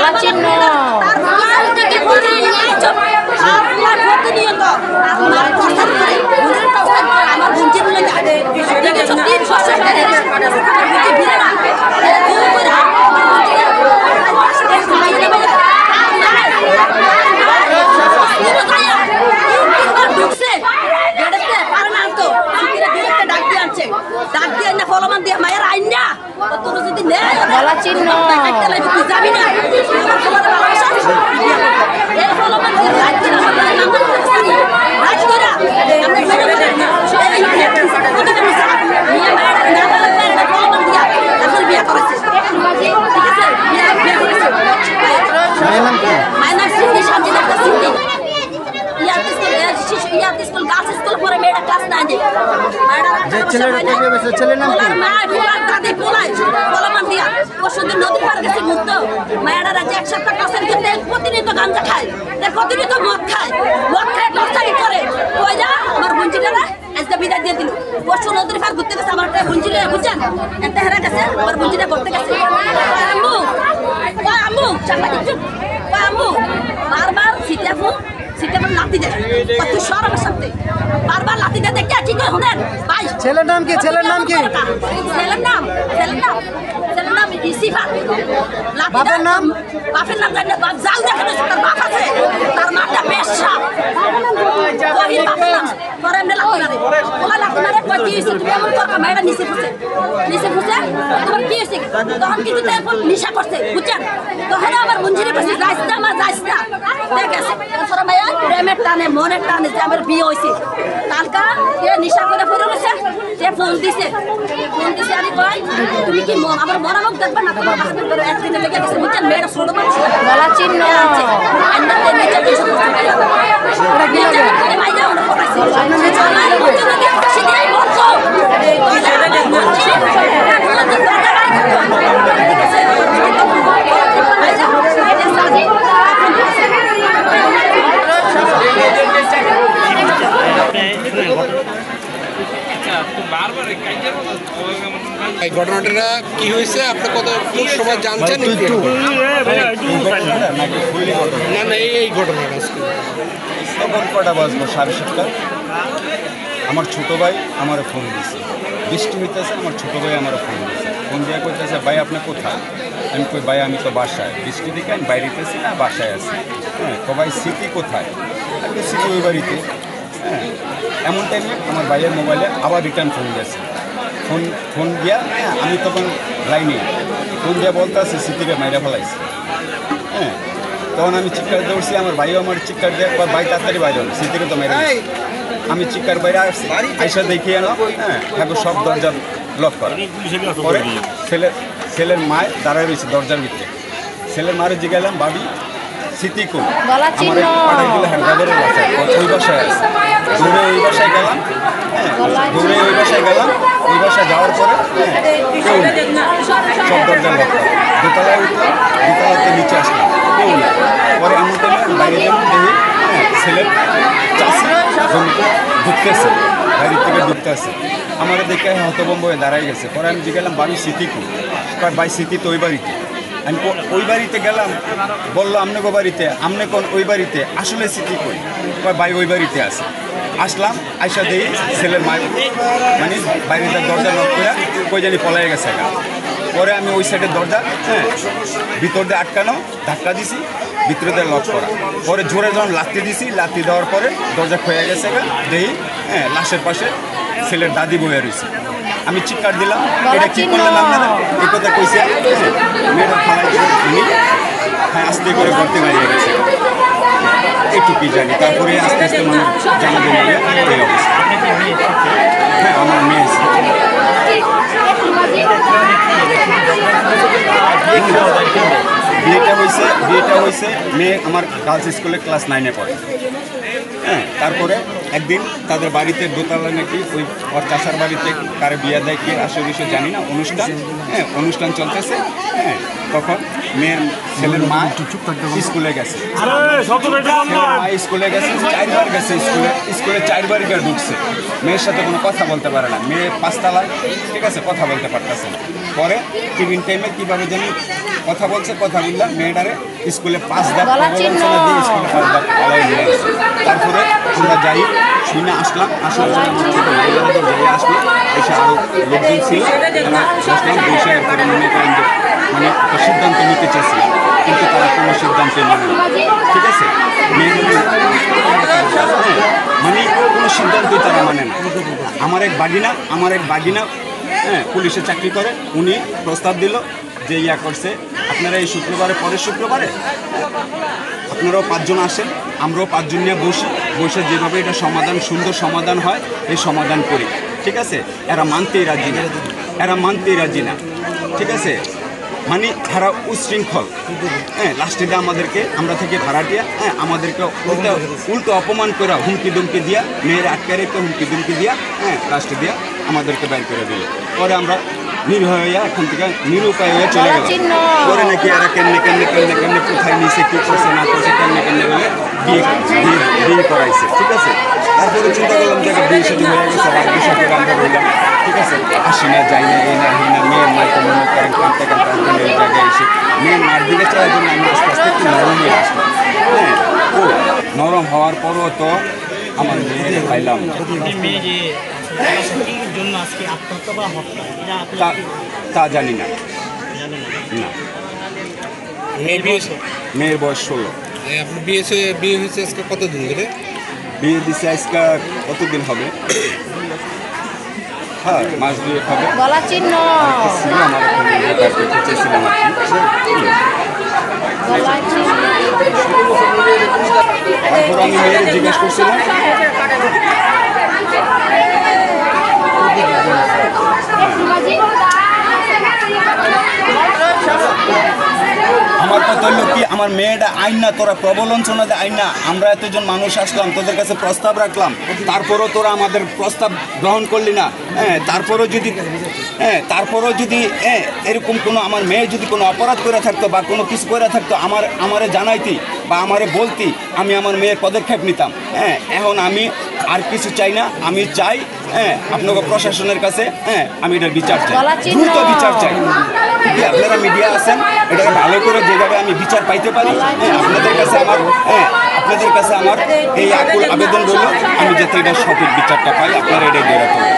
গলা চিহ্ন গলা চিহ্ন ছেলের নাম প্রতিনিয়ত গাঞ্জা খায় প্রতিনিয়ত মদ খায় টর্চারি করে আমার বঞ্চিটা আজকে বিদায় দিয়ে দিল পরশু নদীর পার ঘুরতে গেছে আমার বঞ্চিটা বুঝছেন একটা হেরা গেছে আমার বঞ্চিটা করতে গেছে আম্মু আম্মু বারবার সিটাফোন লাথি দেয় তুই সর আমার সাথে বারবার লাথি দেয় দেখে কি করে শুনেন ভাই ছেলের নাম কি ছেলের নাম ইসিফা বাপের নাম জানি না বাপ জাল দেখে না তার বাপ আছে তার মাটা পেশা ওই বাপের নাম পরে এমনি লাথি মারে ওলা লাথি মারে কই কি হইছে তুমি এমন করবা মেয়েটা নিচে ফুসে তোমার কি হইছে তখন কিন্তু তারপর নিশা করছে বুঝছেন তখন আবার মঞ্জিরে বসে যাইছ না দেখেছে তোরা মায়া প্রেমের টানে মনের টানে যে আমার বিয়ে হয়েছে কালকা এ নিশা করে পড়ে রয়েছে সে ফোন দিছে আমি কই তুমি কি আমার মরামক দেখবে না তোমার হাতে ধরে একদিনে লেগে গেছে বুঝছেন মেয়েরা ছোট মানুষ গলা চিহ্ন আছে আন্দাতে নিচে কিছু করতে পারে মাইয়া ওরা পড়াইছে আমার বুঝতে না খুশি দিয়ে বলছো এই ঘটনাটা কি হয়েছে আপনি কত সময় জানছেন না এই ঘটনাটা তখন কটা বাজবো 7:30 আমার ছোটো ভাই আমার ফোন দিছে বৃষ্টি হইতেছে আমার ছোটো ভাই আমার ফোন দিছে ফোন দিয়ে কইতেছে ভাই আপনি কোথায় আমি কই ভাই আমি তো বাসায় বৃষ্টি দিকে আমি বাইরেতেছি না বাসায় আছি হ্যাঁ তো ভাই স্মৃতি কোথায় আমি স্মৃতি ওই বাড়িতে হ্যাঁ এমন টাইমে আমার ভাইয়ের মোবাইলে আবার রিটার্ন ফোন গেছে ফোন দিয়া হ্যাঁ আমি তখন লাইনে ফোন দিয়া বলতে আসি স্মৃতিকে মাইরা ফেলাইছি হ্যাঁ তখন আমি চিৎকার দৌড়ছি আমার ভাইও আমার চিৎকার দিয়ে ভাই তাড়াতাড়ি বাইরে হলো স্মৃতিকে তো মেরে আমি চিৎকার বাইরে আসছি আইসা দেখিয়ে এলাম হ্যাঁ এখন সব দরজা লক করা পরে ছেলের মায় দাঁড়ায় রয়েছে দরজার ভিতরে ছেলের মারে জিগাইলাম ভাবি স্মৃতি কোন আমার হায়দ্রাবাদের বাসায় ওই বাসায় আছে দৌড়ে ওই বাসায় গেলাম ওই বাসায় যাওয়ার পরে সব দরজা লক করা দোতলায় উঠলাম দোতলাতে নিচে আসলাম কেউ না পরে এমন টাইমে বাইরে যেমন দেখি ছেলের চাষি জমিতে ঢুকতেছে বাইরের থেকে ঢুকতে আসে আমার দেখে হতভম্ব হয়ে দাঁড়াই গেছে পরে আমি জিজ্ঞাসলাম বাড়ি স্মৃতি কোন ভাই স্মৃতি তো ওই বাড়িতে আমি ওই বাড়িতে গেলাম বললো আমনে বাড়িতে আমনে কোন ওই বাড়িতে আসলে স্মৃতি কই ভাই ওই বাড়িতে আছে আসলাম আইসা দেই ছেলের মায়ের মানে বাইরে দরজা লক করে কই জানি পলাই গেছে পরে আমি ওই সাইডের দরজা হ্যাঁ ভিতর দিয়ে আটকানো ধাক্কা দিছি ভিতরে দিয়ে লক করা পরে জোরে যখন লাথি দিছি লাথি দেওয়ার পরে দরজা খয়ে গেছে দেই হ্যাঁ লাশের পাশে ছেলের দাদি বয়ে রয়েছে আমি চিৎকার দিলাম এটা কি করলেন আপনারা এই কথা কইছে মেয়েটা থানায় হ্যাঁ আস্তে করে করতে মারিয়ে গেছে এইটুকুই জানি তারপরে আস্তে আস্তে মানুষ জানা জমিয়ে এই অবস্থা হ্যাঁ আমার মেয়ে বিয়েটা হয়েছে মেয়ে আমার গার্লস স্কুলে ক্লাস 9-এ পড়ে হ্যাঁ তারপরে একদিন তাদের বাড়িতে দোতলা নাকি ওই ওর চাষার বাড়িতে কারে বিয়ে দেয় কি আসলে বিষয় জানি না অনুষ্ঠান চলতেছে হ্যাঁ তখন ছেলের মা স্কুলে গেছে স্কুলে গেছে 4বার গেছে স্কুলে 4বার গিয়ে ঢুকছে মেয়ের সাথে কোনো কথা বলতে পারে না মেয়ে 5 তলায় ঠিক আছে কথা বলতে পারতেছে না পরে টিফিন টাইমে কীভাবে জানি কথা বলছে, কথা বললাম মেয়েটারে স্কুলে 5 ধাপ গলা চিহ্ন। দিয়ে স্কুলে 5 ধাপ পালাই নিয়ে আসছে। তারপরে আমরা যাই শুনে আসলাম, আসার যাই আসলো, এসে আরও লোকজন ছিল, তারা আসলাম বসে করে মনে করেন যে মানে একটা সিদ্ধান্ত নিতে চেয়েছিলাম, কিন্তু তারা কোনো সিদ্ধান্ত নেবে না। ঠিক আছে, মানে কোনো সিদ্ধান্তই তারা মানে না। আমার এক বাগিনা হ্যাঁ পুলিশে চাকরি করে, উনি প্রস্তাব দিল যে ইয়া করছে আপনারা এই শুক্রবারে, পরের শুক্রবারে আপনারাও 5 জন আসেন, আমরাও 5 জন নিয়ে বসে যেভাবে এটা সমাধান, সুন্দর সমাধান হয় এই সমাধান করি। ঠিক আছে, এরা মানতেই রাজি না। ঠিক আছে, মানে তারা উশৃঙ্খল। হ্যাঁ, লাস্টে দিয়ে আমরা থেকে ভাড়াটিয়া আমাদেরকে উল্টো অপমান করে হুমকি দুমকি দিয়া, মেয়েরা আটকে রেখে হুমকি দুমকি দিয়া লাস্টে দিয়া আমাদেরকে বাইর করে দিল। পরে আমরা নির্ভয় হইয়া এখান থেকে নিরুপায় হয়ে চলে গেলাম। পরে নাকি এরা কেমনে কোথায় নিচে কী করছে না করছে কেমনে বলে বিয়ে করাইছে। ঠিক আছে, তারপরে চিন্তা করলাম যে বিয়ে সাথে হয়ে গেছে, আর বিষয় করে আমরা রইলাম। ঠিক আছে, আসি না, যাই না, এই না হি না, মেয়ের মাইকে মনে করেন কানতে হাসবেন্ডের জায়গায় এসে মেয়ের মার দিকে চাওয়ার জন্য আমি আস্তে আস্তে একটু নরম হয়ে আসলাম। হ্যাঁ, ও নরম হওয়ার পরও তো আমার মেয়ের পাইলাম তা জানি না। মেয়ের বয়স 16। আপনার বিয়ে হয়েছে আজকে কতদিন ধরে? বিয়ে দিচ্ছে আজকে কতদিন হবে? হ্যাঁ, মাস 2 হবে। গলা চিহ্ন। ছিল আমার চেয়েছিলাম আর কি। গলা চিহ্ন। তারপর আমি মেয়ের জিজ্ঞেস করছিলাম, আমার কথা হলো কি, আমার মেয়েটা আইন না, তোরা প্রবলঞ্চনা দে আইন না, আমরা এতজন মানুষ আসলাম, তোদের কাছে প্রস্তাব রাখলাম, তারপরও তোরা আমাদের প্রস্তাব গ্রহণ করলি না। তারপরও যদি এরকম কোনো আমার মেয়ে যদি কোনো অপরাধ করে থাকতো বা কোনো কিছু করে থাকতো আমারে জানাইতি বা আমারে বলতি, আমি আমার মেয়ের পদক্ষেপ নিতাম। এখন আমি আর কিছু চাই না, আমি চাই আপনাকে প্রশাসনের কাছে আমি এটার বিচার চাই, দ্রুত বিচার চাই। আপনারা মিডিয়া আছেন, এটা ভালো করে যেভাবে আমি বিচার পাইতে পারি আপনাদের কাছে আমার এই আকুল আবেদন রইল, আমি যাতে এটা সঠিক বিচারটা পাই, আপনারা এটাই দৌড়াতে হবে।